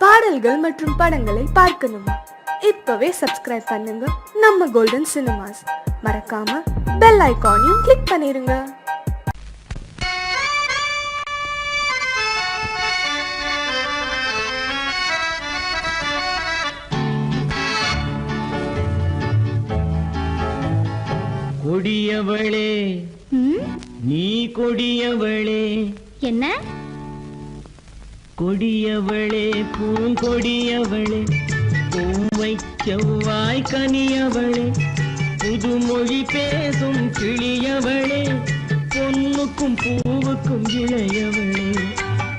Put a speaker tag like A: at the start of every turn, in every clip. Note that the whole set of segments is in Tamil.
A: பாடல்கள் மற்றும் படங்களை பார்க்கணுமா? இப்பவே சப்ஸ்கிரைப் பண்ணுங்க நம்ம கோல்டன் சினிமாஸ். மறக்காம பெல் ஐகானையும் கிளிக் பண்ணிருங்க.
B: கொடியவளே நீ கொடியவளே.
C: என்ன
B: கொடியவளே பூங்கொடியவளே, பூவை செவ்வாய் கனியவளே, புதுமொழி பேசும் கிளியவளே, பொன்னுக்கும் பூவுக்கும் இளையவளே.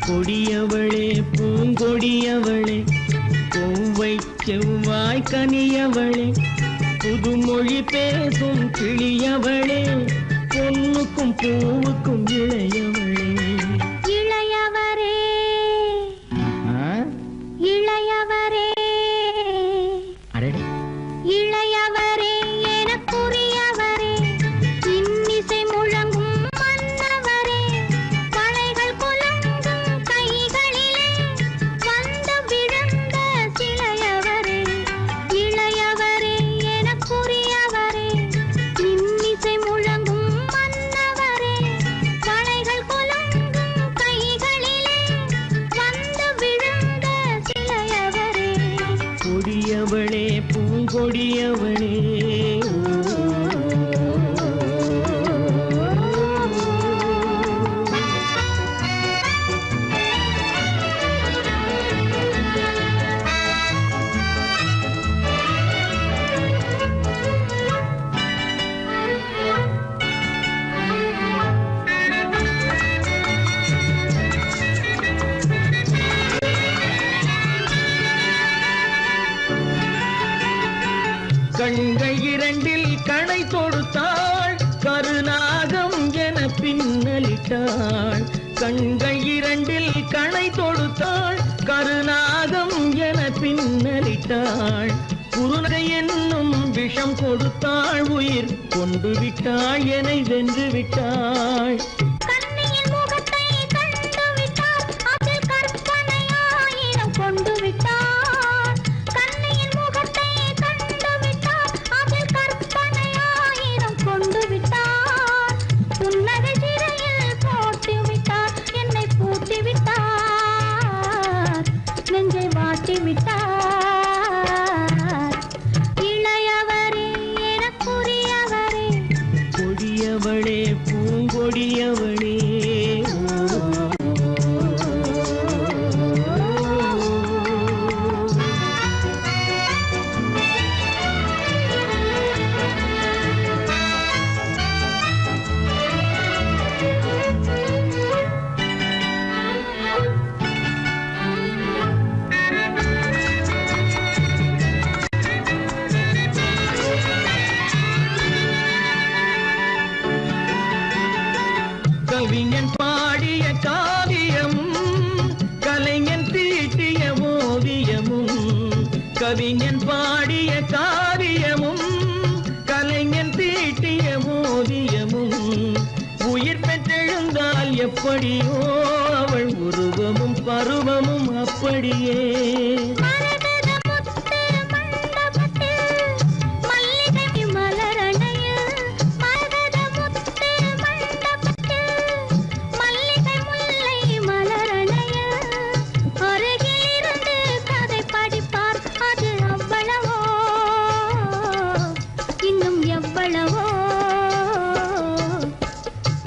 B: கொடியவளே பூங்கொடியவளே, பூவை செவ்வாய் கனியவளே, புதுமொழி பேசும் கிளியவளே, பொன்னுக்கும் பூவுக்கும் இளையவளே.
C: இளையவரே இளையவரே இளையவரே எனக்குரியவரே, இன்னிசை முழங்கும் மன்னவரே, மலைகள் குலுங்கும் கைகளிலே வந்து விழுந்த சிலையவரே. இளையவரே எனக்குரியவரே, இன்னிசை முழங்கும் மன்னவரே, மலைகள் குலுங்கும் கைகளிலே வந்து விழுந்த சிலையவரே.
B: கொடியவளே பூங்கொடியவளே. கண்கள் இரண்டில் கணை தொடுத்தாள், கருநாகம் என பின்னலிட்டாள். கண்கள் இரண்டில் கணை தொடுத்தாள், கருநாகம் என பின்னலிட்டாள். குருநகை என்னும் விஷம் கொடுத்தாள், உயிர் கொண்டு விட்டாள், என்னை வென்று விட்டாள்.
C: கண்ணியின் முகத்தை கண்டு விட்டார், அதில் கற்பனை ஆயிரம் கொண்டு விட்டார். கண்ணியின் முகத்தை கண்டு விட்டார், அதில் கற்பனை ஆயிரம் கொண்டு விட்டார். புன்னகை சிறையில் போட்டு விட்டார், என்னை பூட்டி விட்டார், நெஞ்சை வாட்டி விட்டார். இளையவரே எனக்குரியவரே,
B: கொடியவளே பூங்கொடியவளே. கவிஞன் பாடிய காவியமும், கலைஞன் தீட்டிய ஓவியமும். கவிஞன் பாடிய காவியமும், கலைஞன் தீட்டிய ஓவியமும். உயிர் பெற்றெழுந்தால் எப்படியோ அவள் உருவமும் பருவமும் அப்படியே.
C: மரகத முத்து மண்டபத்தில் மல்லிகை மலரணையில், மரகத முத்து மண்டபத்தில் மல்லிகை முல்லை மலரணையில், அருகில் இருந்து கதை படிப்பார், அது அவ்வளவோ இன்னும் எவ்வளவோ.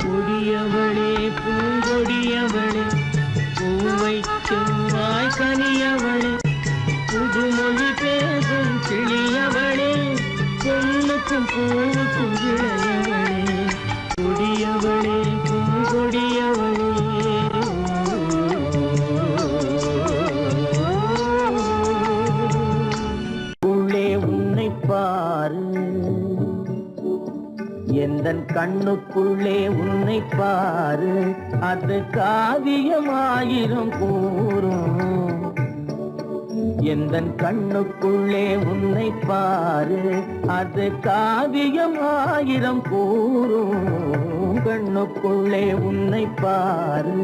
B: கொடியவளே பூங்கொடியவளே, பூவை செவ்வாய் கனியவளே, புதுமொழி பேசும் கிளியவளே, பொன்னுக்கும் பூவுக்கும் இளையவளே. கொடியவளே பூங்கொடியவளே. உள்ளே உன்னை பாரு, எந்தன் கண்ணுக்குள்ளே உன்னை பாரு, அது காவியமாயிரம் கூறும். எந்தன் கண்ணுக்குள்ளே உன்னை பாரு, அது காவியமாயிரம் கூறும். கண்ணுக்குள்ளே உன்னை பாரு.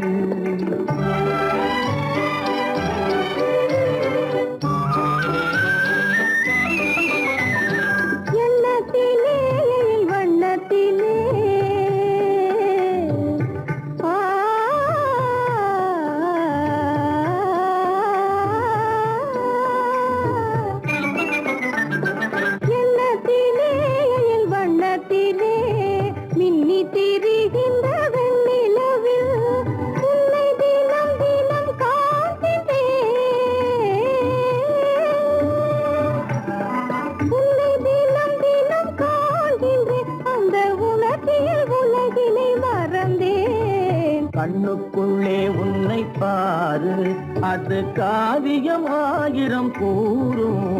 B: அது காவியம் ஆயிரம் கூறும்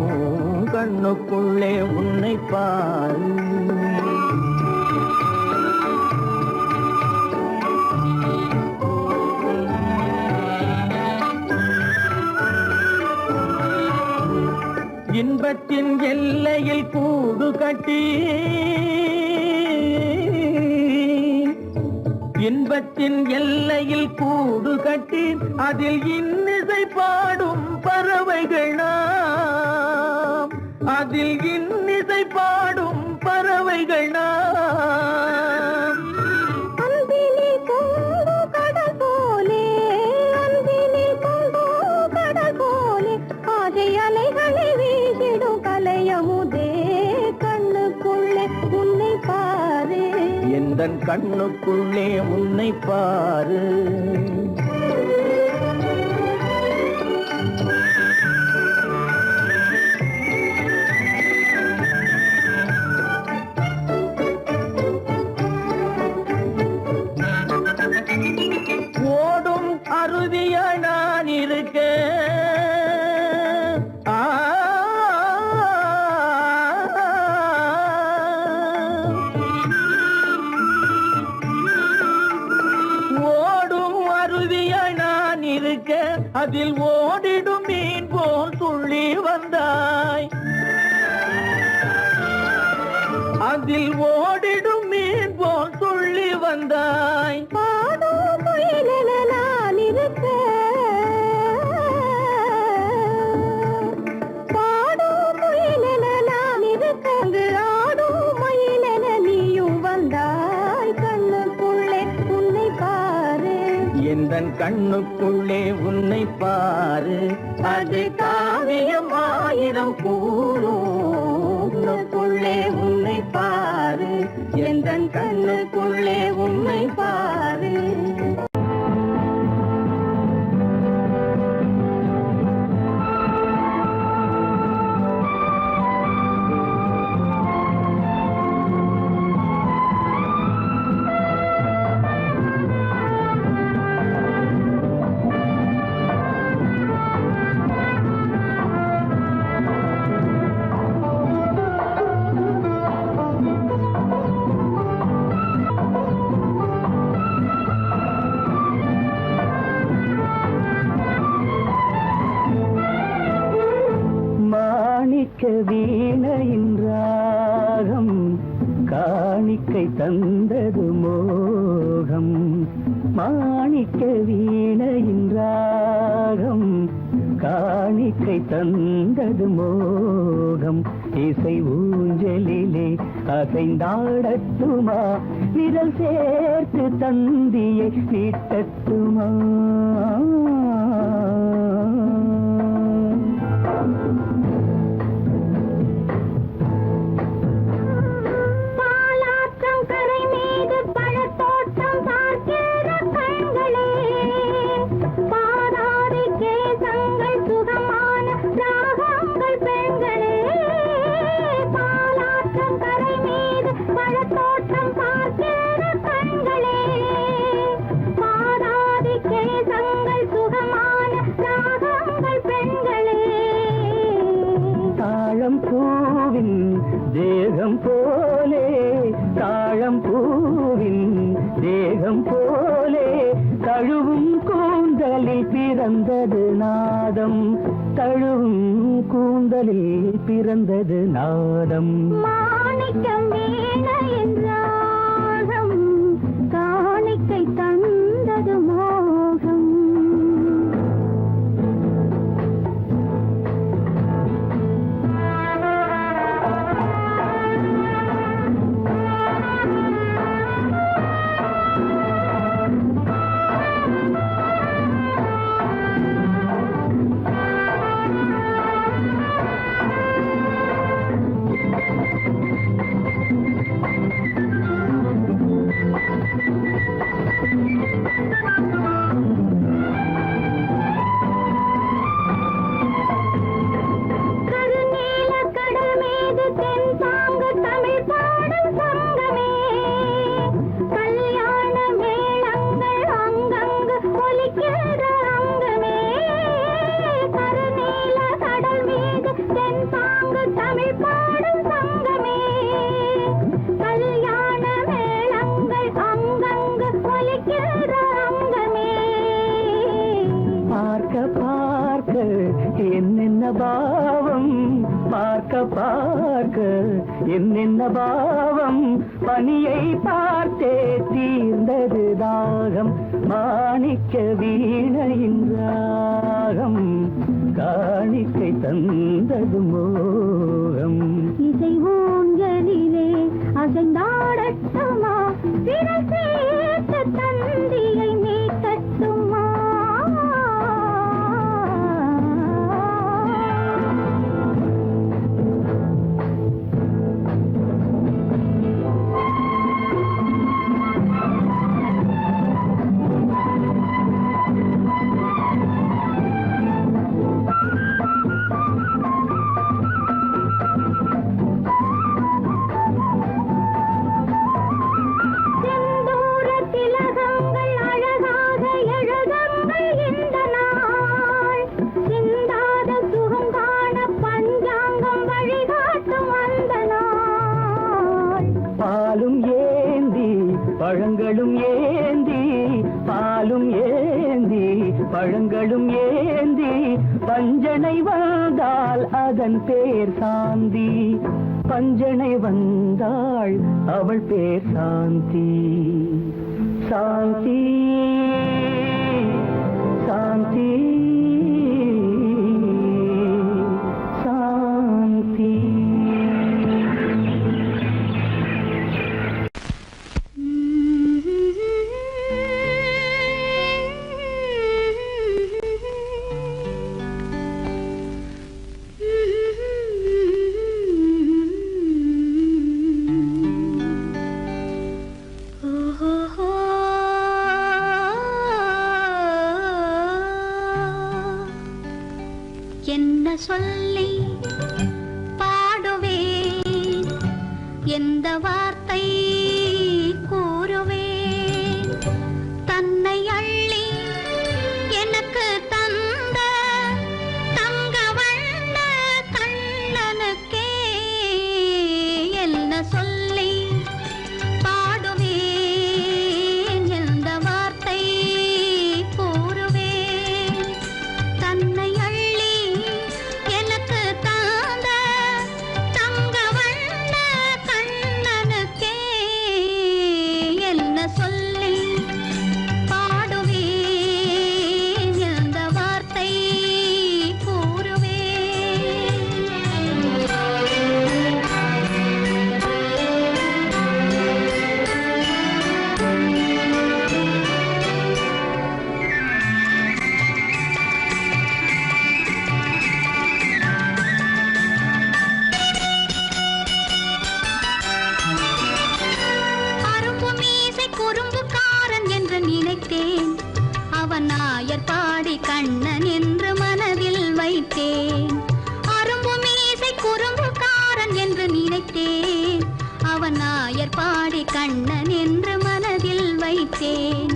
B: கண்ணுக்குள்ளே உன்னை பாரு. இன்பத்தின் எல்லையில் கூடு கட்டி இன்பத்தின் எல்லையில் கூடு கட்டி அதில் இன்னிசை பாடும் பறவைகள் நாம், அதில் இன்னிசை பாடும் பறவைகள் நாம்.
C: அன்பினில் பொங்கு கடல் போலே, அன்பினில் பொங்கு கடல் போலே, ஆசை அலைகளை வீசிடும் கலையமுதே, கண்ணுக்குள்ளே உன்னை பாரு,
B: எந்தன் கண்ணுக்குள்ளே உன்னை பாரு. ஓடும் அருவிய நான் இருக்க, ஓடும் அருவிய நான் இருக்க, அதில் ஓடிடும் மீன் போல் துள்ளி வந்தாய், அதில் ஓடிடும் மீன் போல் துள்ளி வந்தாய்.
C: பாடும் முயலென நான் இருக்க, பாடும் முயலென நான் இருக்க, அங்கு ஆடும் மயிலென நீயும் வந்தாய், கண்ணுக்குள்ளே உன்னை பாரு,
B: எந்தன் கண்ணுக்குள்ளே உன்னை பாரு. அது காவியம் ஆயிரம் கூறுக்குள்ளே உன்னை பாரு, எந்தன் கண்ணுக்குள்ளே உன்னை பாரு. மாணிக்க வீணையின் ராகம் காணிக்கை தந்தது மோகம், மாணிக்க வீணையின் ராகம் காணிக்கை தந்தது மோகம். இசை ஊஞ்சலிலே அசைந்தாடட்டுமா, விரல் சேர்த்து தந்தியை நீட்டட்டுமா.
C: பாலாற்றம் கரை மீது பழத்தோட்டம் பார்க்கிற கண்களே, பாராதி கேசங்கள் சுகமான ராகங்கள் பெண்களே, பாலாற்றம் கரை மீது பழத்தோட்டம் பார்க்கிற கண்களே, பாராதி கேசங்கள் சுகமான ராகங்கள் பெண்களே.
B: தாழம் பூவின் தேகம் போலே, தாழம் பூவின் தேகம் போலே, தழுவும் கூந்தலில் பிறந்தது நாதம், தழுவும் கூந்தலில் பிறந்தது நாதம்.
C: மாணிக்கம் வீணையின் ராகம் காணிக்கை தந்தது மோகம். தென்பாங்கு தமிழ் பாடும் சங்கமே கல்யாண மேளங்கள் அங்கங்கு ஒலிக்கிற அங்கமே
B: பார்க்க பார்க்க என்னென்ன பாவம் பார்க்க பார்க்க என்னென்ன பாவம் பனியை பார்த்தே தீர்ந்தது தாகம் மாணிக்க வீணையின் ராகம் காணிக்கை தந்தது மோகம்
C: இசை ஊஞ்சலிலே அசைந்தாடட்டுமா விரல் சேர்த்த தந்தியை மீட்டட்டுமா செந்தூர திலகங்கள் அழகாக எழுதங்கள் இந்த நாள் சிந்தாத சுகம் காண பஞ்சாங்கம் வழிகாட்டும் அந்த நாள்
B: பாலும் ஏந்தி பழங்களும் ஏந்தி பாலும் ஏந்தி பழங்களும் ஏந்தி பஞ்சனை வந்தால் அதன் பேர் சாந்தி பஞ்சனை வந்தாள் அவள் பேர் சாந்தி சாந்தி சாந்தி சாந்தி
C: என்ன சொல்லி பாடுவேன் எந்த வார்த்தை கூறுவேன் தன்னை அள்ளி எனக்கு தந்த தங்க வண்ண கண்ணனுக்கே என்ன சொல்லி பாடுவேன் எந்த வார்த்தை கூறுவேன் தன்னை அள்ளி எனக்கு தந்த தங்க வண்ண கண்ணனுக்கே என்ன சொல்லி பாடுவேன் எந்த வார்த்தை அரும்பு மீசை குறும்புக்காரன் என்று நினைத்தேன் அவன் நாயர் பாடி கண்ணன் என்று மனதில் வைத்தேன் அரும்பு மீசை குறும்புக்காரன் என்று நினைத்தேன் அவன் நாயர் பாடி கண்ணன் என்று மனதில் வைத்தேன்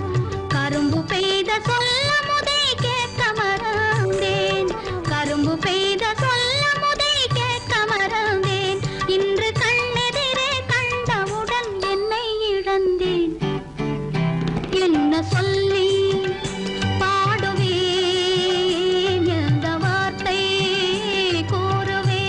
C: கரும்பு பெய்த சொல்ல முதை கேட்க மறந்தேன் கரும்பு பெய்த சொல்ல முதை கேட்க மறந்தேன் இன்று கண்ணெதிரே கண்டவுடன் என்னை இழந்தேன் என்ன சொல்லி பாடுவேன் எந்த வார்த்தை கூறுவேன்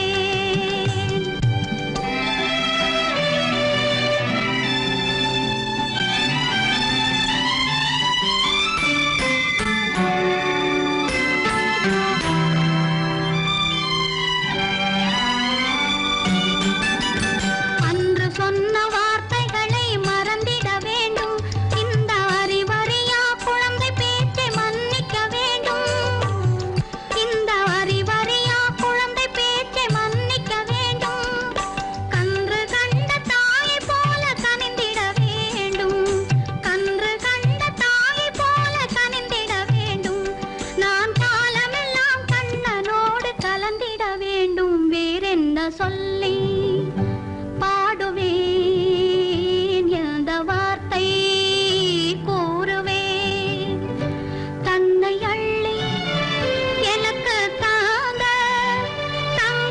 C: அன்று சொன்ன வார்த்தைகளை மறந்திட வேண்டும் இந்த அறிவறியா குழந்தை பேச்சை மன்னிக்க வேண்டும் இந்த அறிவறியா குழந்தை பேச்சை மன்னிக்க வேண்டும் கன்று கண்ட தாயை போல கனிந்திட வேண்டும் கன்று கண்ட தாயை போல கனிந்திட வேண்டும் நான் காலமெல்லாம் கண்ணனோடு கலந்திட வேண்டும் வேறென்ன சொல்லி பாடுவேன் எந்த வார்த்தை கூறுவேன் தன்னை அள்ளி எனக்கு தாங்க தங்க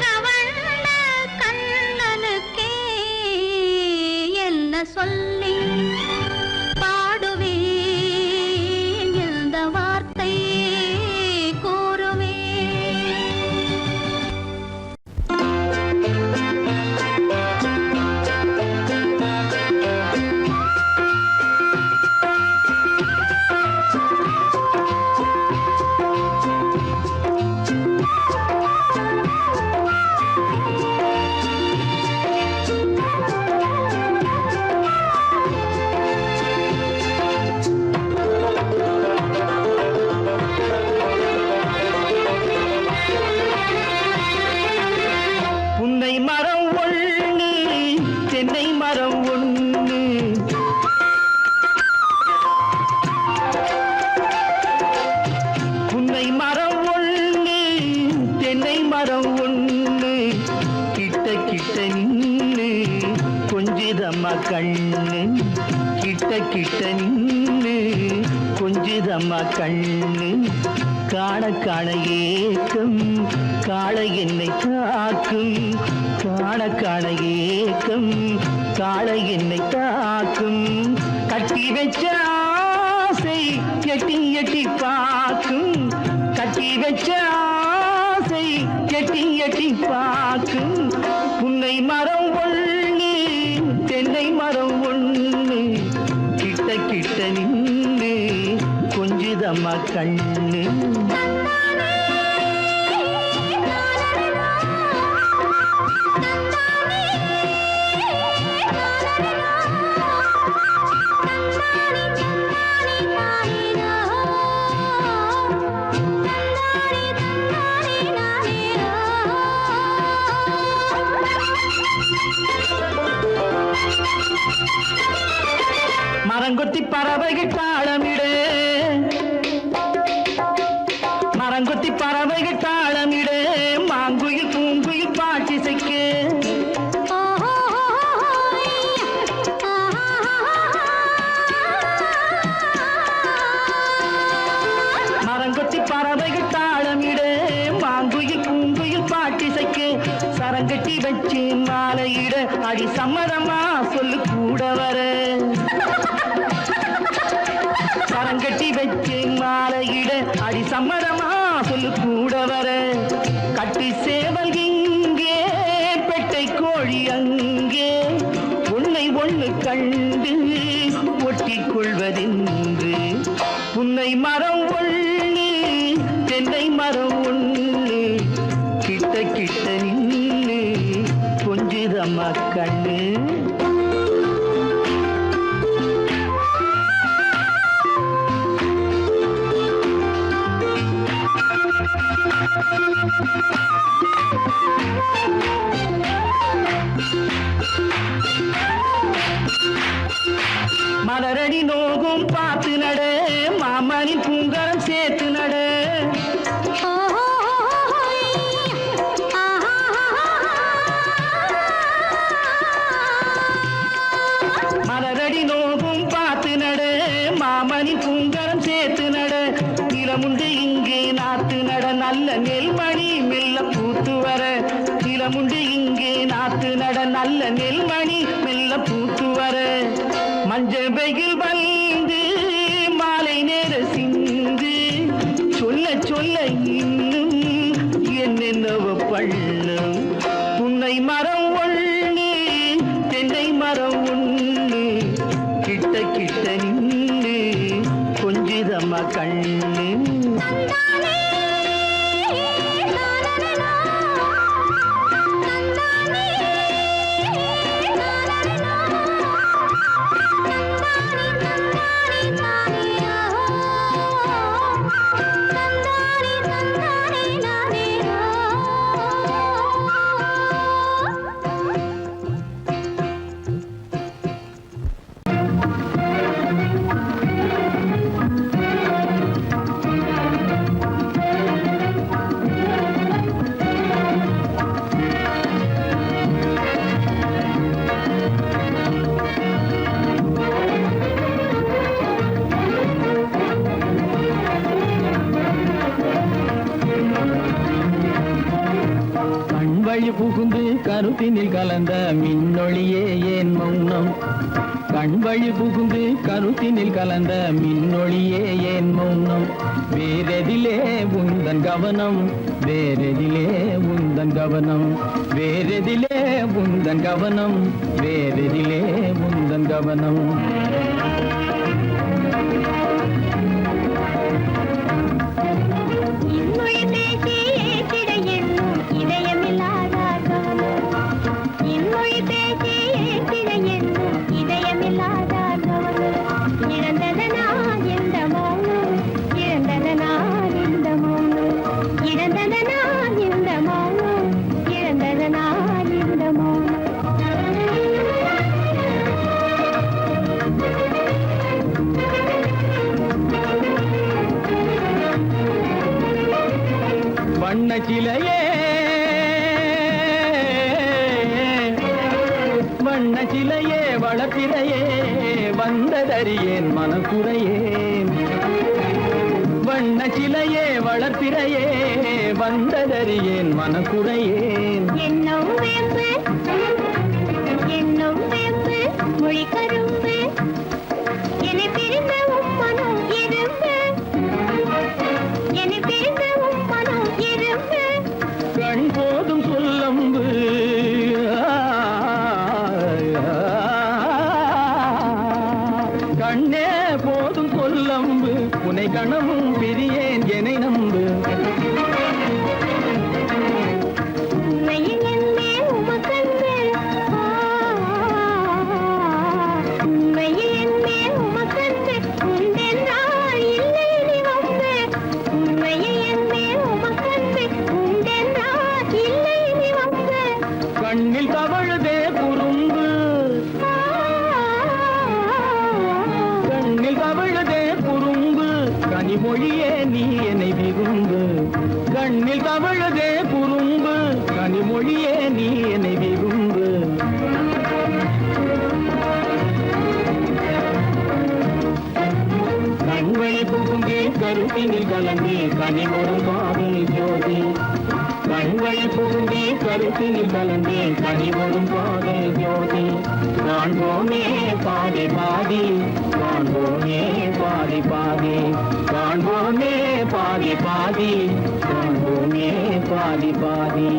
B: புன்னை மரம் ஒண்ணு கிட்ட கிட்ட நின்னு கொஞ்சிதம்மா கண்ணு கிட்ட கிட்ட நின்னு கொஞ்சிதம்மா கண்ணு காண காண ஏக்கம் காளை என்னை தாக்கும் காண காண ஏக்கம் காளை என்னை தாக்கும் கட்டி வச்ச ஆசை எட்டி எட்டி பார்க்கும் கட்டி வச்ச ஆசை எட்டி எட்டி பார்க்கும் புன்னை மரம் ஒண்ணு தென்னை மரம் ஒண்ணு கிட்ட கிட்ட நின்று கொஞ்சிதம்மா கண்ணு மரங்கொத்தி பறவைகள் தாளமிடு மரங்கொத்தி பறவைகள் தாளமிடு மாங்குயில் பூங்குயில் பாட்டிசைக்கு மரங்கொத்தி பறவைகள் தாளமிடு மாங்குயில் பூங்குயில் பாட்டிசைக்கு சரங்கட்டி வச்சு மாலையிட அடி சம்மதமா சொல்லு கூட வர சரங்கட்டி வச்சு மாலையிட அடி சம்மதமா சொல்லு கூட வர கட்டி சேவல் இங்கே பெட்டை கோழி அங்கே உன்னை ஒண்ணு கண்டு ஒட்டிக் கொள்வதென்று புன்னை மரம் ஒண்ணு தென்னை மரம் ஒண்ணு கிட்ட கிட்ட நின்று கொஞ்சிதம்மா கண்ணு மலரடி நோகும் பார்த்து நட மாமனின் பூங்கரம் சேர்த்து நட மலரடி நோகும் பார்த்து நட மாமனின் பூங்கரம் சேர்த்து நட நிலமுண்டு இங்கே நாத்து நட நல்ல நெல்மணி மெல்ல பூத்து வர நிலமுண்டு இங்கே நாத்து நட நல்ல நெல்மணி மெல்ல பூத்து வர மஞ்சள் வெயில் வந்து மாலை நேர சிந்து சொல்ல சொல்ல இன்னும் என்னென்னவ பண்ணும் புன்னை மரம் ஒண்ணு தென்னை மரம் ஒண்ணு கிட்ட கிட்ட நின்று கொஞ்சிதம்மா கண்ணு புகுந்து கருத்தினில் கலந்த மின்னொளியே ஏன் மௌனம் கண்வழி புகுந்து கருத்தினில் கலந்த மின்னொளியே ஏன் மௌனம் வேறெதிலே உந்தன் கவனம் வேறெதிலே உந்தன் கவனம் வேறெதிலே உந்தன் கவனம் வேறெதிலே உந்தன் கவனம் வண்ண சிலையே வளர்ப்பிறையே வந்ததறியேன் மனக்குறையேன். வண்ண சிலையே வளர்ப்பிறையே வந்ததறியேன் மனக்குறையேன்.
C: என்னும் வேம்பு என்னும் வேம்பு மொழி கரும்பு என்னை பிரிந்த உம்மனோ எறும்பு என்னை பிரிந்த உம்மனோ எறும்பு
B: கண் போதும் சொல்லம்பு கண்ணே போதும் சொல்லம்பு உனை கணமும் பிரியேன் என்னை நம்பு.
C: உண்மையில் என்னே உமக்கன்று உண்மையில் என்னே உமக்கன்று உண்டென்றால் இல்லை நீ வம்பு. உண்மையில் என்னே உமக்கன்று உண்டென்றால் இல்லை நீ வம்பு.
B: கண்ணில் தவழுதே குறும்பு கண்ணில் தவழுதே குறும்பு கனிமொழியே நீ என்னை விரும்பு. கண்ணில் தவழுதே குறும்பு கனிமொழியே நீ என்னை விரும்பு. கண்வழி புகுந்தே கருத்தினில் கலந்தே கனிமொரும் காதல் ஜோதி. கண்வழி புகுந்தே கருத்தினில் கலந்தே கனிமொரும் காதல் ஜோதி. காண்போமே பாதி பாதி காண்போமே பாதி பாதி காண்போமே பாதி பாதி காண்போமே பாதி பாதி.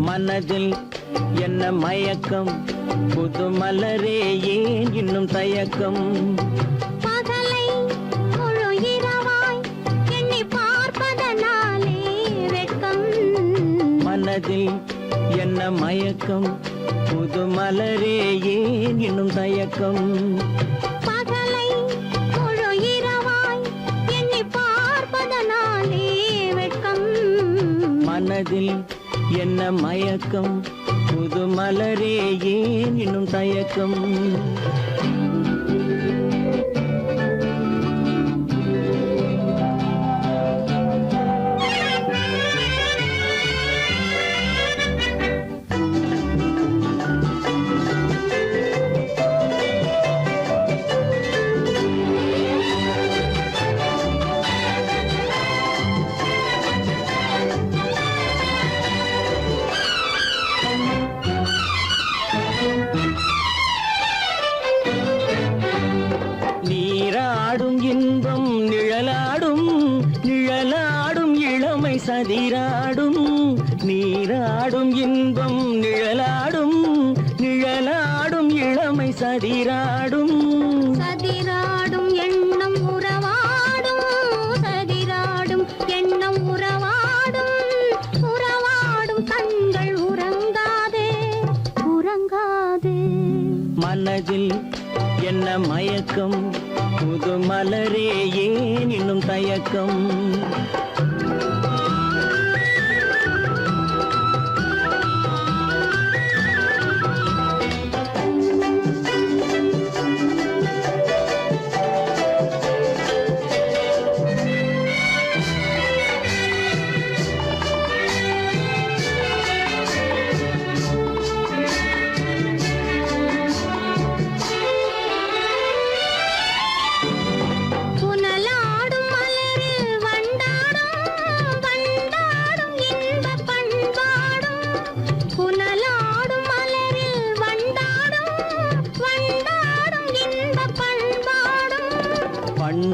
B: மனதில் என்ன மயக்கம் புது மலரே ஏன் இன்னும் தயக்கம்.
C: பகலை முழு இரவாய் எண்ணி பார்ப்பதனாலே வெட்கம்.
B: மனதில் என்ன மயக்கம் புது மலரே ஏன் இன்னும் தயக்கம்.
C: பகலை முழு இரவாய் எண்ணி பார்ப்பதனாலே வெட்கம்.
B: மனதில் என்ன மயக்கம் புது மலரே ஏன் இன்னும் தயக்கம். நீராடும் இன்பம் நிழலாடும் நிழலாடும் இளமை சதிராடும். நீராடும் இன்பம் நிழலாடும் நிழலாடும் இளமை சதிராடும்.
C: சதிராடும் எண்ணம் உறவாடும் சதிராடும் எண்ணம் உறவாடும். உறவாடும் கண்கள் உறங்காதே உறங்காதே.
B: மனதில் என்ன மயக்கம் புது மலரே ஏன் இன்னும் தயக்கம்.
C: புனலாடும் மலரில் வண்டாடும்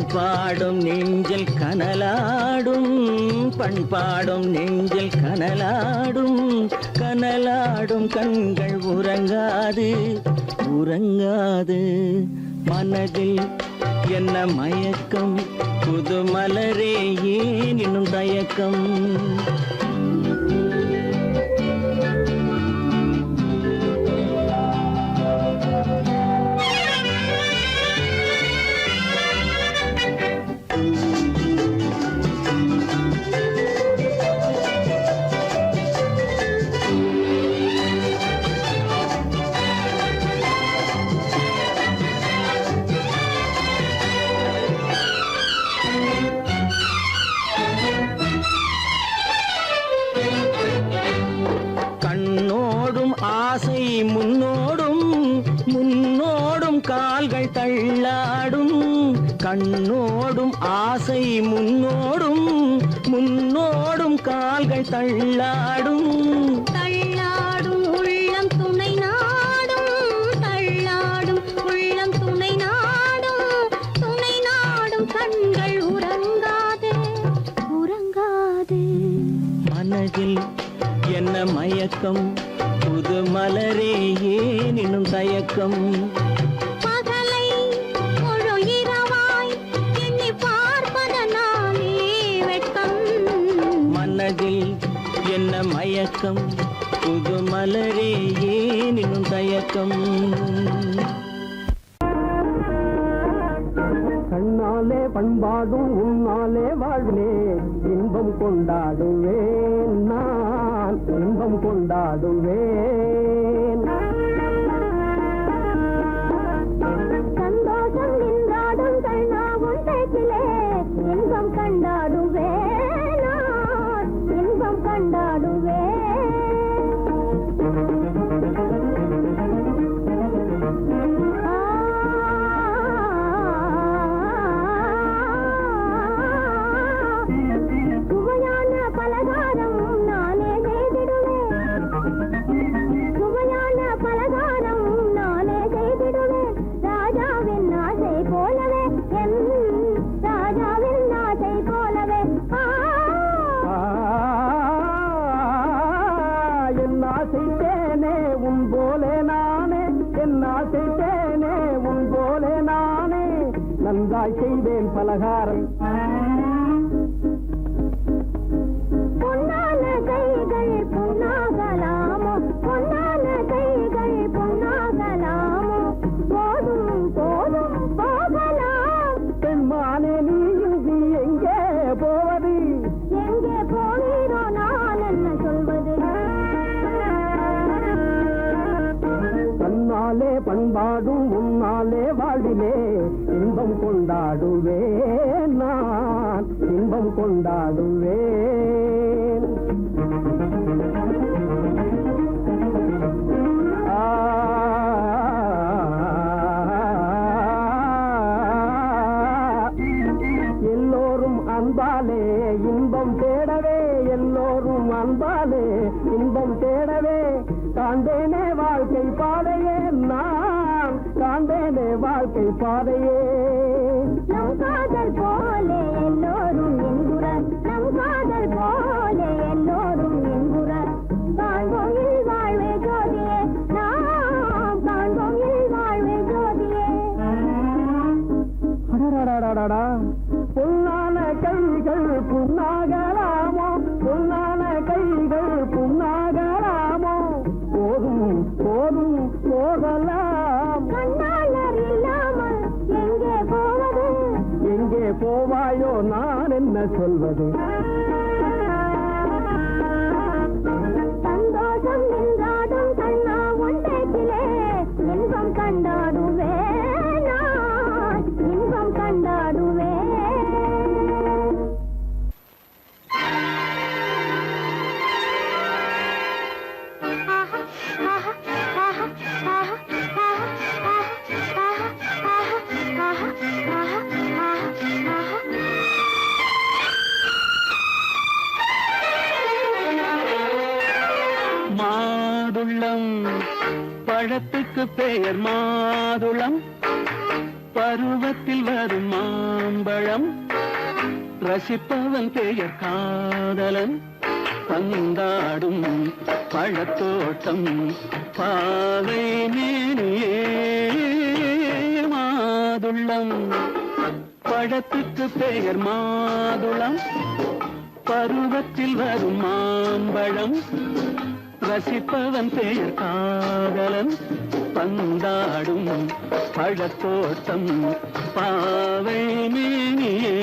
B: பண்பாடும் நெஞ்சில் கனலாடும், பண்பாடும் நெஞ்சில் கனலாடும், கனலாடும் கண்கள் உறங்காது உறங்காது. மனதில் என்ன மயக்கம், புது மலரே ஏன் இன்னும் தயக்கம்? ஆசை முன்னோடும் முன்னோடும் கால்கள் தள்ளாடும், கண்ணோடும் ஆசை முன்னோடும் முன்னோடும் கால்கள் தள்ளாடும்.
C: தள்ளாடும் உள்ளம் துணை நாடும், தள்ளாடும் உள்ளம் துணை நாடும், துணை நாடும் கண்கள் உறங்காது உறங்காது.
B: மனதில் என்ன மயக்கம், புது மலரே ஏன் இன்னும் தயக்கம்?
C: பகலை முழு இரவாய் எண்ணி பார்ப்பதனாலே வெட்கம்.
B: மனதில் என்ன மயக்கம், புது மலரே ஏன் இன்னும் தயக்கம்?
D: கண்ணாலே பண்பாடும் உன்னாலே வாழ்வே இன்பம் கொண்டாடுவேன், நான் இன்பம் கொண்டாடுவேன்.
C: சந்தோஷம் நின்றாடும் கண்ணாவும் பேச்சிலே இன்பம் கண்டாடுவேன், நான் இன்பம் கண்டாடுவேன். சுவையான பலகாரம் நானே செய்திடுவேன், சுவையான பலகாரம் நானே செய்திடுவேன். ராஜாவின் ஆசை போலவே, என் ராஜாவின் ஆசை போலவே.
D: என் ஆசை தேனே உன் போலே நானே, என் ஆசை தேனே உன் போலே நானே, நன்றாய் செய்வேன் பலகாரம்.
C: பொன்னான கைகள் பொன்னாகலாமோ, பொன்னான கைகள் பொன்னாகலாமோ, போதும் போதும் போகலாம்.
D: பெண்மானே நீ எங்கே போவது,
C: எங்கே போனீரோ நான் என்ன சொல்வது?
D: தன்னாலே பண்பாடும் உன்னாலே வாழ்விலே இன்பம் கொண்டாடுவேன், நான் இன்பம் கொண்டாடுவேன். எல்லோரும் அன்பாலே இன்பம் தேடவே, எல்லோரும் அன்பாலே இன்பம் தேடவே, காண்பேனே வாழ்க்கை பாதையே, நான் காண்பேனே வாழ்க்கை பாதையே.
C: நம் காதல் போலே எல்லோரும் என்குறார், நம் காதல் போலே எல்லோரும் என்குறார். காண்போம் இல் வாழ்வே ஜோதியே, நாம் காண்போம் இல் வாழ்வே ஜோதியே.
D: அடடடடடடா, பொன்னான கைகள் புண்ணாகலாமோ, பொன்னான கைகள் புண்ணாகலாமோ, போதும் போதும் போகலாம்.
C: கண்ணாளர் இல்லாமல் எங்கே போவது,
D: எங்கே போவாயோ நான் என்ன சொல்வது?
C: சந்தோஷம் நின்றாடும் கண்ணா உன் பேச்சிலே இன்பம் கண்டாடுவேன், நான் இன்பம் கண்டாடுவேன்.
B: மாதுளம் பழத்துக்கு பெயர் மாதுளம்,
D: பருவத்தில் வரும் மாம்பழம் ரசிப்பவன் பெயர் காதலன் பந்தாடும் பழத்தோட்டம் பாவை மேனியே மாதுளம் பழத்துக்கு பெயர் மாதுளம் பருவத்தில் வரும் மாம்பழம் ரசிப்பவன் பெயர் காதலன் பந்தாடும் பழத்தோட்டம் பாவை மேனியே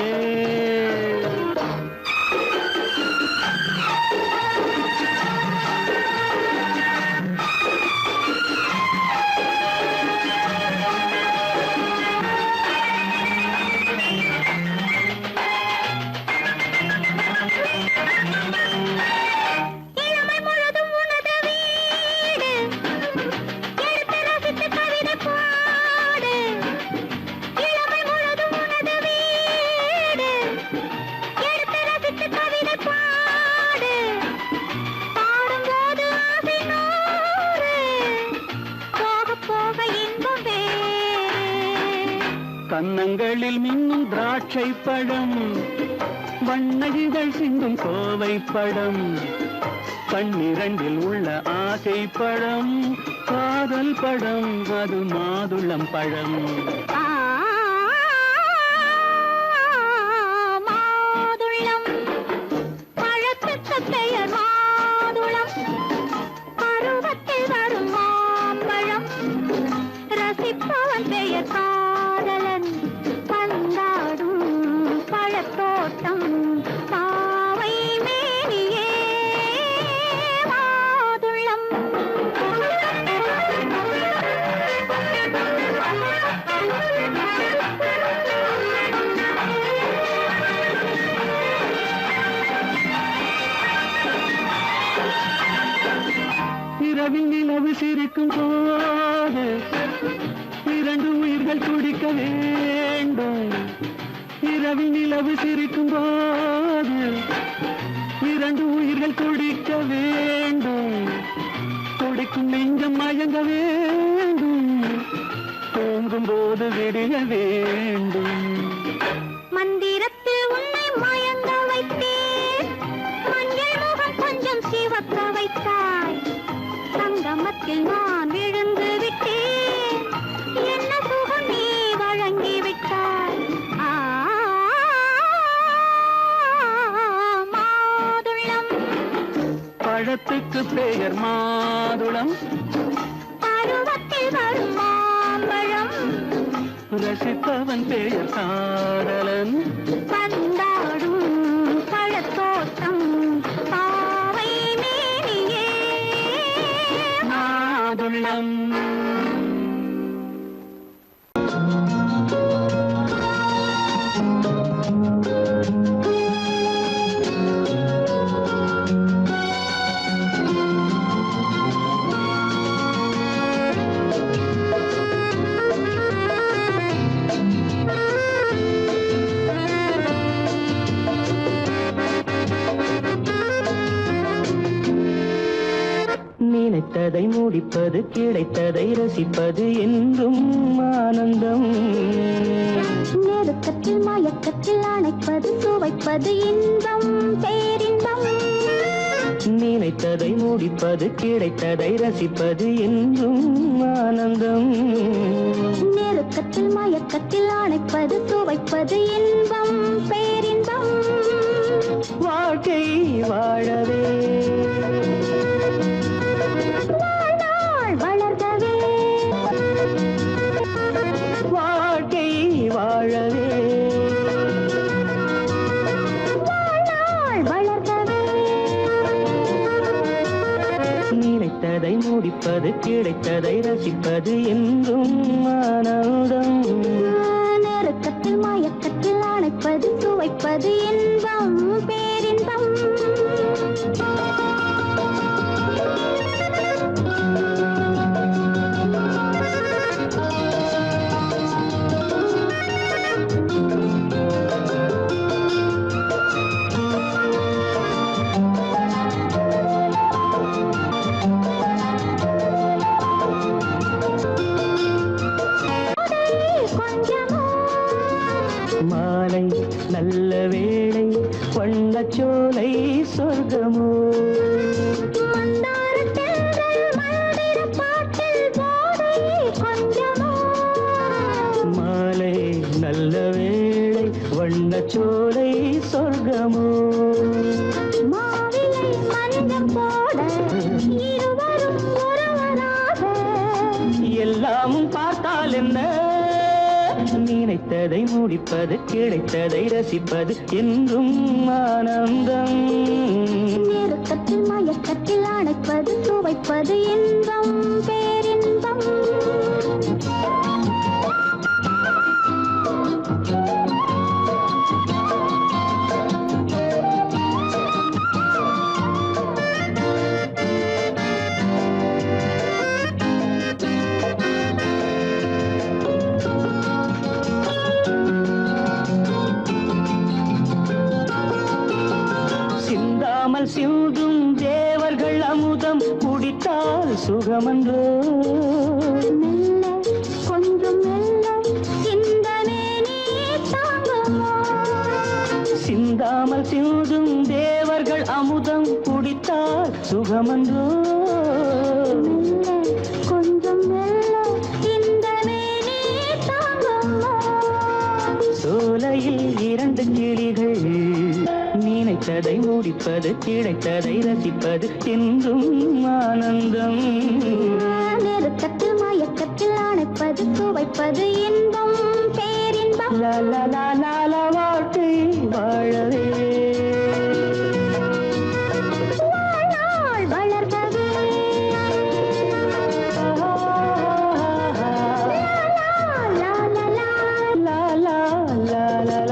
D: கன்னங்களில் மின்னும் திராட்சை பழம் வண்ணகிகள் சிந்தும் கோவை பழம் கண்ணிரண்டில் உள்ள ஆசை பழம் காதல் பழம் அது மாதுளம் பழம்
C: மாதுளம் பழத்துக்கு பெயர் மாதுளம் பருவத்தில் வரும் மாம்பழம் ரசிப்பவன் பெயர் காதலன் பந்தாடும் பழத்தோட்டம் பாவை மேனியே மாதுளம்
D: இரவில் நிலவு சிரிக்கும் போது இரண்டு உயிர்கள் துடிக்க வேண்டும் இரவில் நிலவு சிரிக்கும் போது இரண்டு உயிர்கள் துடிக்க வேண்டும் துடிக்கும் நெஞ்சம் மயங்க வேண்டும் தூங்கும் போது விடிய வேண்டும்
C: மந்திரத்தில் உன்னை மயங்க வைத்தேன் மஞ்சள் முகம் கொஞ்சம் சிவக்க வைத்தாய் சங்கமத்தில் நான் விழுந்து விட்டேன் என்ன சுகம் நீ வழங்கி விட்டாய் மாதுளம்
D: பழத்துக்கு பெயர் மாதுளம்
C: பருவத்தில் வரும் மாம்பழம்
D: ரசிப்பவன் பெயர் காதலன்
C: பந்தாடும் பழத்தோட்டம் பாவை மேனியே
D: மாதுளம் நினைத்ததை முடிப்பது கிடைத்ததை ரசிப்பது என்றும் ஆனந்தம்
C: நெருக்கத்தில் மயக்கத்தில் அணைப்பது சுவைப்பது இன்பம் பேரின்பம்
D: நினைத்ததை முடிப்பது கிடைத்ததை ரசிப்பது என்றும் ஆனந்தம்
C: நெருக்கத்தில் மயக்கத்தில் அணைப்பது சுவைப்பது இன்பம் பேரின்பம்
D: வாழ்க்கை வாழவே
C: வாழ்நாள் வளர்கவே
D: வாழ்க்கை வாழவே
C: வாழ்நாள் வளர்கவே
D: நினைத்ததை முடிப்பது கிடைத்ததை ரசிப்பது என்றும் ஆனந்தம்
C: நெருக்கத்தில் மயக்கத்தில் அணைப்பது சுவைப்பது இன்பம் பேரின்பம் கொஞ்சம்
B: நினைத்ததை முடிப்பது கிடைத்ததை ரசிப்பது என்றும் ஆனந்தம்
C: நெருக்கத்தில் மயக்கத்தில் அணைப்பது சுவைப்பது இன்பம் பேரின்பம்
B: சிந்தாமல் சிந்தும் தேவர்கள் அமுதம் குடித்தால் சுகமன்றோ
C: மெல்ல கொஞ்சம் மெல்ல இந்த மேனி தாங்குமோ
B: சிந்தாமல் சிந்தும் தேவர்கள் அமுதம் குடித்தால் சுகமன்றோ
C: மெல்ல கொஞ்சம் மெல்ல இந்த மேனி தாங்குமோ
B: சோலையில் இரண்டு கிளிகள் நினைத்ததை முடிப்பது கிடைத்ததை ரசிப்பது என்றும் ஆனந்தம்
C: நெருக்கத்தில் மயக்கத்தில் அணைப்பது சுவைப்பது இன்பம் பேரின்பம்
B: வாழ்க்கை வாழவே
C: வாழ்நாள் வளர்கவே லா, லா, லா,
B: லா லா லா லா லா
C: லா, லா, லா.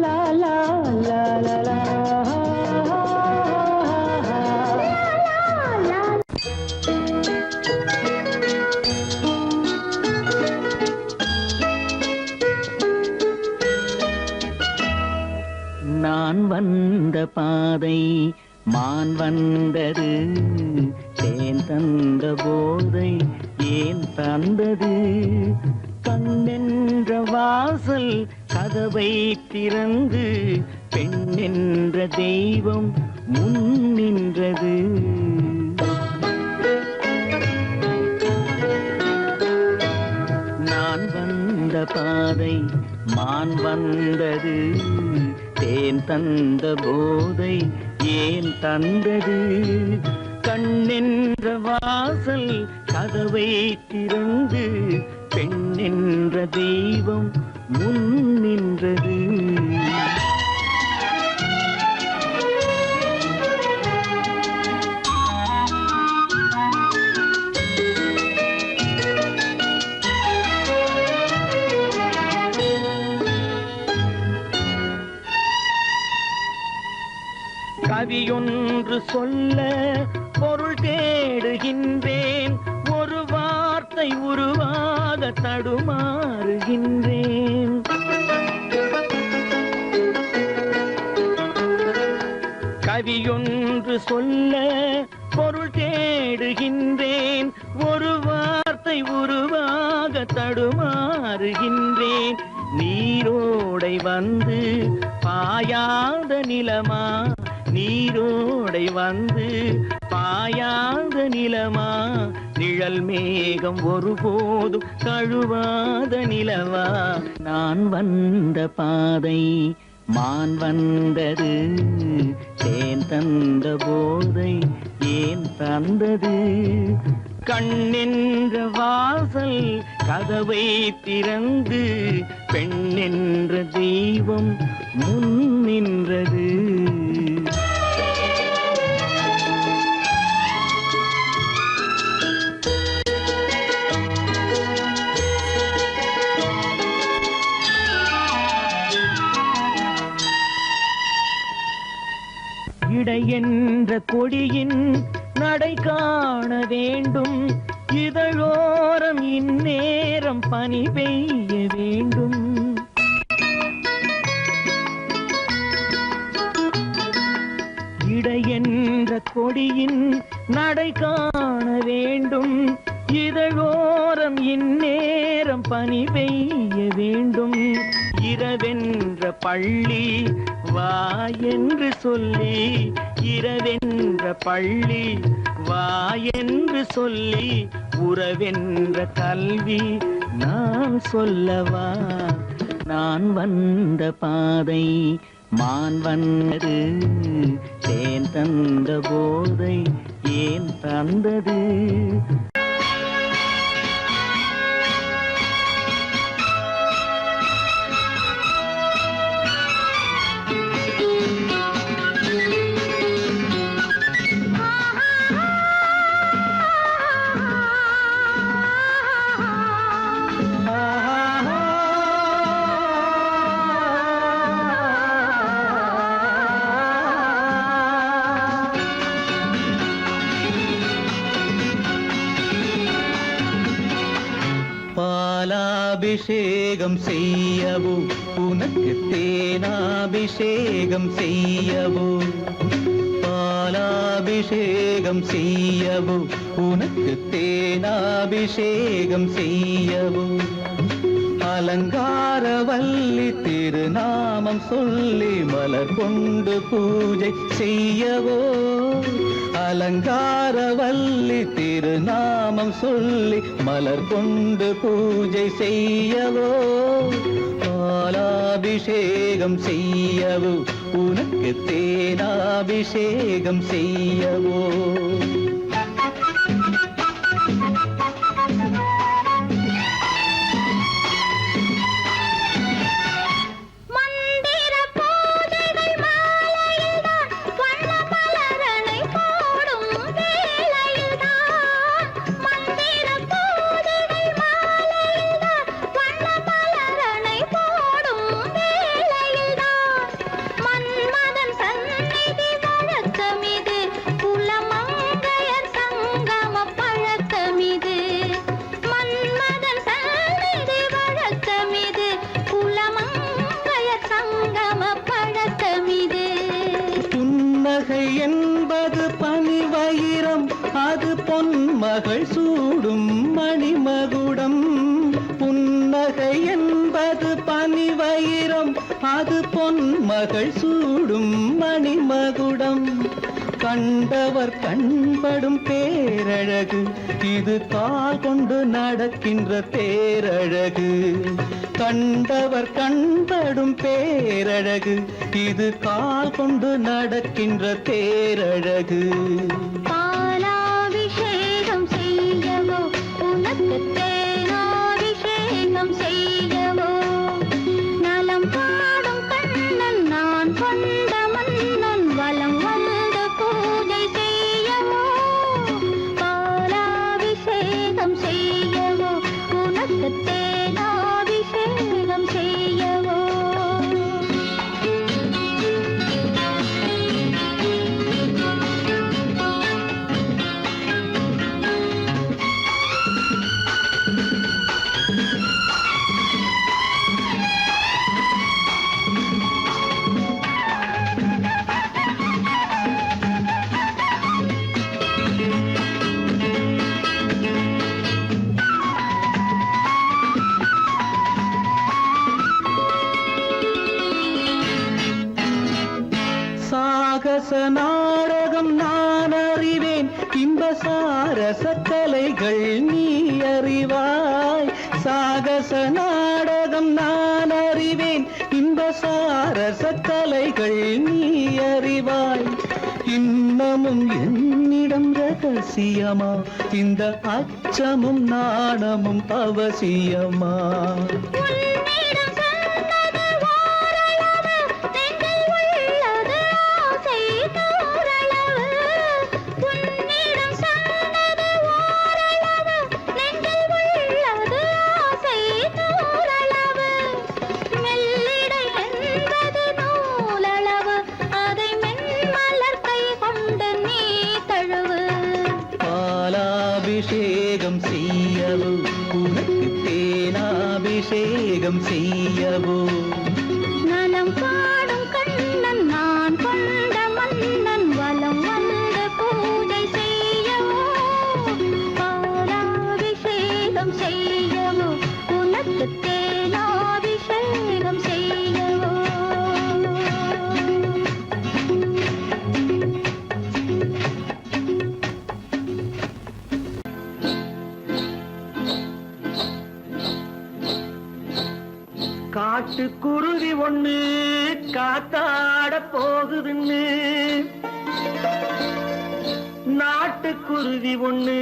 B: லா லா லா லா லா நான் வந்த பாதை மான் வந்தது தேன் தந்த போதை ஏன் தந்தது கண்ணென்ற வாசல் கதவை திறந்து பெண் என்ற தெய்வம் முன் நின்றது நான் வந்த பாதை மான் வந்தது தேன் தந்த போதை ஏன் தந்தது கண்ணென்ற வாசல் கதவை திறந்து பெண் என்ற தெய்வம் முன் நின்றது கவியொன்று சொல்ல பொருள் தேடுகின்றேன் ஒரு வார்த்தை உருவாக தடுமாறுகின்றேன் கவியொன்று சொல்ல பொருள் தேடுகின்றேன் ஒரு வார்த்தை உருவாக தடுமாறுகின்றேன் நீரோடை வந்து பாயாத நிலமா நீரோடை வந்து பாயாத நிலமா நிழல் மேகம் ஒருபோதும் கழுவாத நிலவா நான் வந்த பாதை மான் வந்தது தேன் தந்த போதை ஏன் தந்தது கண்ணென்ற வாசல் கதவை திறந்து பெண் என்ற தெய்வம் முன் நின்றது இடை என்ற கொடியின் நடை காண வேண்டும், இதழோரம் இந்நேரம் பனி பெய்ய வேண்டும். இடை என்ற கொடியின் நடை காண வேண்டும், இதழோரம் இந்நேரம் பனி பெய்ய வேண்டும். இரவென்ற பள்ளி வா என்று சொல்லி, இரவென்ற பள்ளி வா என்று சொல்லி, உறவென்ற கல்வி நான் சொல்லவா. நான் வந்த பாதை மான் வந்தது, தேன் தந்த போதை ஏன் தந்தது.
D: பாலாபிஷேகம் செய்யவோ உனக்கு தேனாபிஷேகம் செய்யவோ, பாலாபிஷேகம் செய்யவோ உனக்கு தேனாபிஷேகம் செய்யவோ, அலங்காரவல்லி திருநாமம் சொல்லி மலர் கொண்டு பூஜை செய்யவோ, அலங்காரவல்லி திருநாமம் சொல்லி மலர் கொண்டு பூஜை செய்யவோ, பாலாபிஷேகம் செய்யவோ உனக்கு தேனாபிஷேகம் செய்யவோ. என்பது பனிவயிரம், அது பொன்மகள் சூடும் மணிமகுடம். புன்னகை என்பது பனிவயிரம், அது பொன்மகள் சூடும் மணிமகுடம். கண்டவர் கண்படும் பேரழகு, இது கால் கொண்டு நடக்கின்ற தேரழகு. கண்டவர் கண்படும் பேரழகு, இது கால் கொண்டு நடக்கின்ற தேரழகு.
C: பாலாபிஷேகம் செய்யவோ உனக்கு தேனாபிஷேகம் செய்யவோ, நலம் பாடும் கண்ணன் நான் கொண்ட மன்னன் வலம் வந்து பூஜை செய்யவோ, பாலாபிஷேகம் செய்யவோ உனக்கு தேனாபிஷேகம் செய்யவோ.
D: சாகச நாடகம் நான் அறிவேன், இன்ப சாரச கலைகள் நீ அறிவாய். சாகச நாடகம் நான் அறிவேன், இன்ப சாரச கலைகள் நீ அறிவாய். இன்னமும் என்னிடம் ரகசியமா, இந்த அச்சமும் நாணமும் அவசியமா.
C: மெல்லிடை என்பது நூலளவு, அதை மென்மலர் கை
B: அபிஷேகம் செய்யவோ
C: நலம் பாடும் கண்ணன் நான் கொண்ட மன்னன் வலம் வந்து பூஜை செய்யவோ பாலாபிஷேகம் செய்யவோ உனக்கு தேனாபிஷேகம் செய்யவோ
B: காட்டுக்குருவி ஒண்ணு காத்தாட போகுதுன்னு நாட்டுக்குருவி ஒண்ணு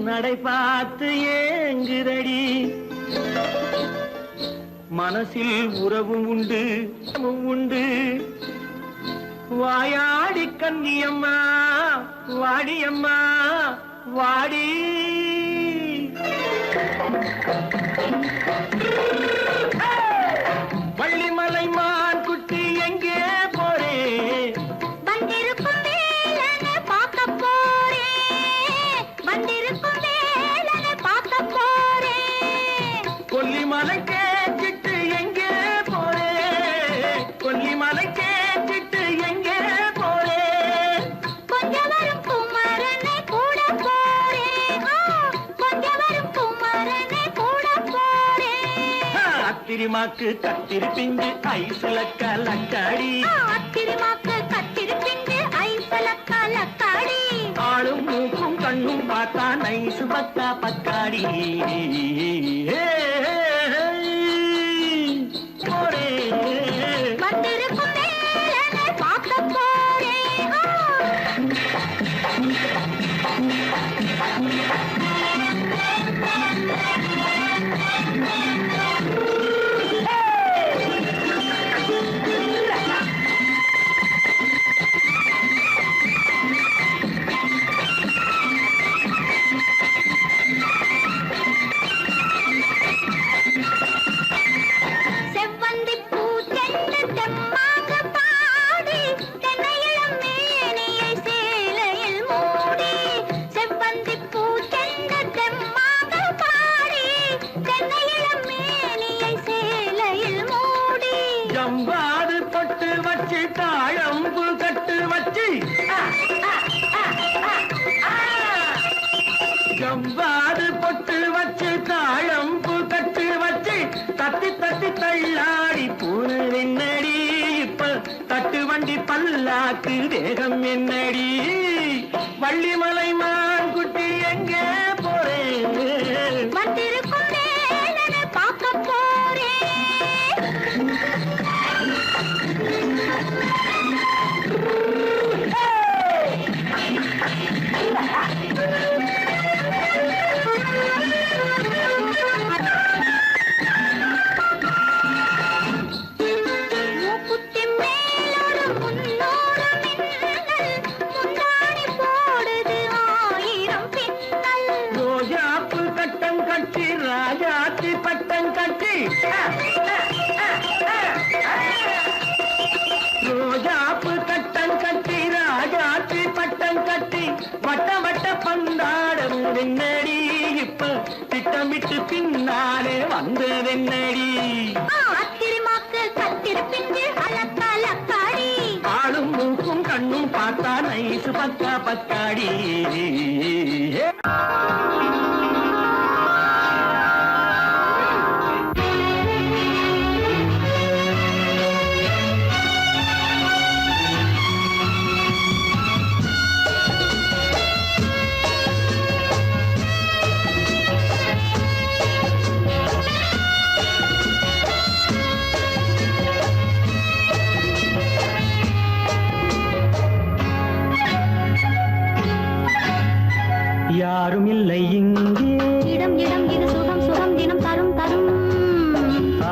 B: நடை பார்த்து ஏங்குதடி மனசில் உறவும் உண்டு உண்டு வாயாடி கன்னியம்மா வாடியம்மா வாடி வள்ளிமலை மான் குட்டி எங்கே போறே
C: வந்திருக்கும் வேலனை பார்க்க போறேன் வந்திருக்கும் வேலனை பார்க்க போறேன்
B: கொல்லிமலை கேச்சிட்டு எங்கே போறே கொல்லிமலை கேச்சிட்டு எங்கே போறே
C: கொஞ்சம் வரும் குமரனை கூட போறேன் கொஞ்சம் வரும் குமரனை கூட போறேன்
B: அத்திரிமாக்கு கத்திரி பிஞ்சு ஐசுல கலக்காடி
C: அத்திரிமாக்கு கத்திரி பிஞ்சு ஐசல கலக்காடி
B: ஆளும் மூக்கும் கண்ணும் பார்த்தா நைசு பக்கா பக்காடி போறே
C: வந்திருக்கும் வேலனை பார்க்க போறேன் செவ்வந்தி பூச்செண்டு தெம்மாக பாடி தென்னையிளம் மேனியை சேலையில் மூடி செவ்வந்தி பூச்செண்டு தெம்மாக பாடி தென்னையிளம் மேனியை சேலையில் மூடி
B: ஜம்பாது பொட்டு வச்சு தாழம்பு கட்டு வச்சு ஜம்பாது பொட்டு வச்சு தாழம்பு கட்டு வச்சு தட்டி தட்டி தள்ளாடி பூனு என்னடி இப்ப தட்டு வண்டி பல்லாக்கு வேகம் என்னடி வள்ளிமலை மான் குட்டி எங்கே போறேன்
C: வந்திருக்கும் வேலனை பார்க்க போறேன் மூக்குத்தி மேலோடு முன்னோடு மின்னல் முந்தாணி போடுது ஆயிரம் பின்னல்
B: ரோஜாப்பு கட்டம் கட்டி ராஜாத்தி பட்டம் கட்டி ரோஜாப்பு கட்டம் கட்டி ராஜாத்தி பட்டம் கட்டி வட்ட வட்ட பந்தாடம் என்னடி இப்ப திட்டமிட்டு பின்னாலே வந்ததென்னடி
C: அத்திரிமாக்கு கத்திரி பிஞ்சு அலக்காடி
B: ஆளும் மூக்கும் கண்ணும் பார்த்தா நைசு பக்கா பக்காடி யாரும் இல்லை இங்கே
C: இடம் இடம் இது சுகம் சுகம் தினம் தரும் தரும்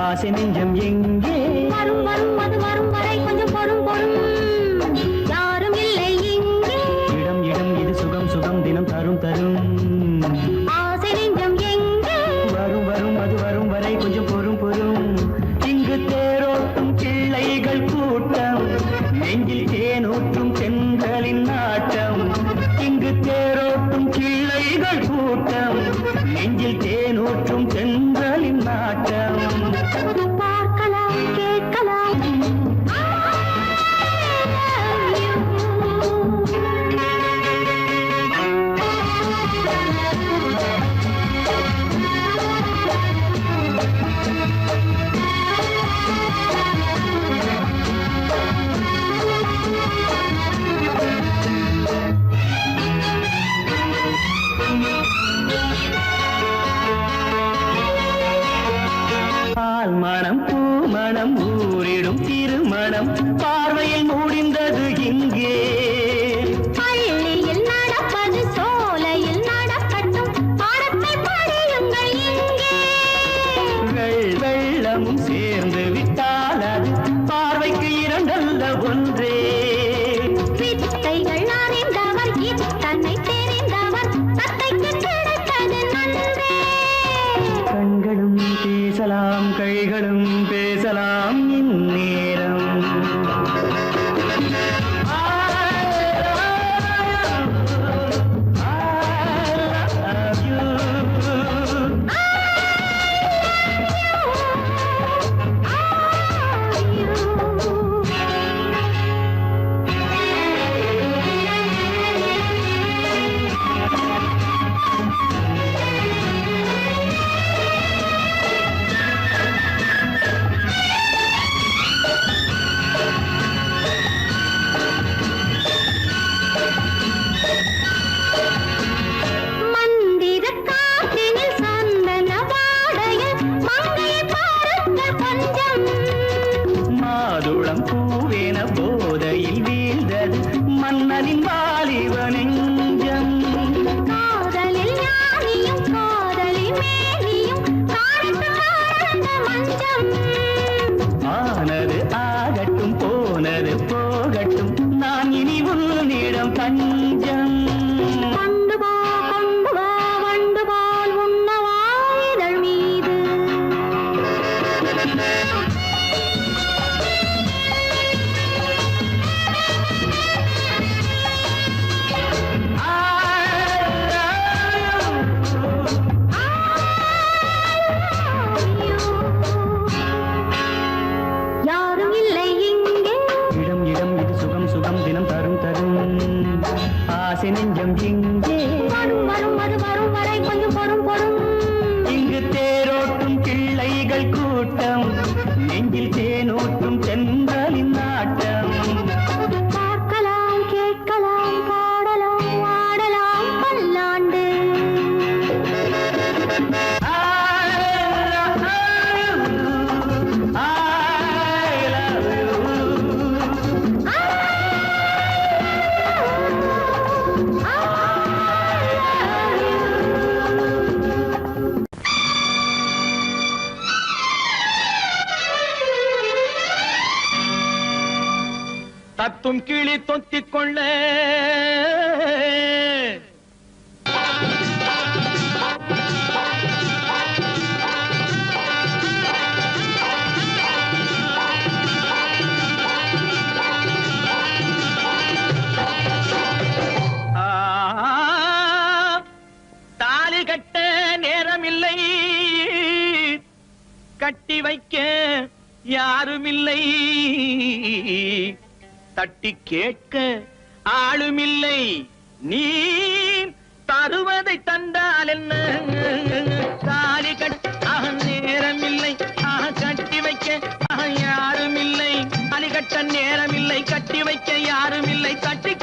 B: ஆசை நெஞ்சம் எங்கே
C: வரும் வரும் அது வரும் வரை கொஞ்சம் பொறும் பொறும் யாரும் இல்லை இங்கே
B: இடம் இடம் இது சுகம் சுகம் தினம் தரும் தரும்
C: ஆசை நெஞ்சம் எங்கே
B: வரும் வரும் அது வரும் வரை கொஞ்சம் பொறும் பொறும் இங்கு தேரோட்டும் பிள்ளைகள் கூட்டம் நெஞ்சில் தேனூற்றும் செங்கலின் நாட்டம் இங்கு தேரோட்டும் பிள்ளைகள் கூட்டம் நெஞ்சில் தேனூற்றும் செங்கலின் நாட்டம் பூமணம் ஊரிடும் திருமணம் பார்வையில் முடிந்தது இங்கே.
C: பள்ளியில் நடப்பது சோலையில் நடக்கட்டும், பாடத்தை படியுங்கள் இங்கே.
B: வெள்ளமும் சேர்ந்து விட்டால் அது பார்வைக்கு இரண்டல்ல ஒன்றே.
C: வித்தைகள் அறிந்தவர் இத்தனை தெரிந்தவர், தத்தைக்கு கிடைத்தது நன்றே.
B: கண்களும் பேசலாம் கைகளும் பேசலாம் இந்நேரம்.
C: மந்திர காற்றினில் சந்தன வாடையில் மங்கையை பாருங்கள் கொஞ்சம்.
B: மாதுளம் பூவேன போதையில் வீழ்ந்தது மன்னனின் வாலிப நெஞ்சம்.
C: காதலில் ஞானியும் காதலி மேனியும் காணித்து ஆழ்ந்த மஞ்சம்.
B: ஆனது ஆகட்டும் போனது போகட்டும் நான் இனி உன்னிடம் பஞ்சம்.
C: கொண்டு வா வண்டு போல் உண்ணவா இதழ் மீது. யாரும் இல்லை இங்கே.
B: இடம் இடம் இது சுகம் சுகம் தினம் தரும் தரும் ஆசை நெஞ்சம் இங்கே.
C: வரும் வரும் அது வரும் வரை கொஞ்சம் பொறும் பொறும்.
B: இங்கு தேரோட்டும் பிள்ளைகள் கூட்டம், நெஞ்சில் தேனூட்டும் தென்றலின் நாட்டம்.
C: பார்க்கலாம் கேட்கலாம் பாடலாம் ஆடலாம் பல்லாண்டு.
B: தத்தும் கிளி தொத்திக் கொள்ள தாலி கட்ட நேரமில்லை, கட்டி வைக்க யாருமில்லை, தட்டி கேட்க ஆளுமில்லை. நீ தருவதை தந்தால் என்ன? தாலி கட்ட நேரமில்லை, கட்டி வைக்க யாருமில்லை. தாலி கட்ட நேரமில்லை, கட்டி வைக்க யாருமில்லை, தட்டி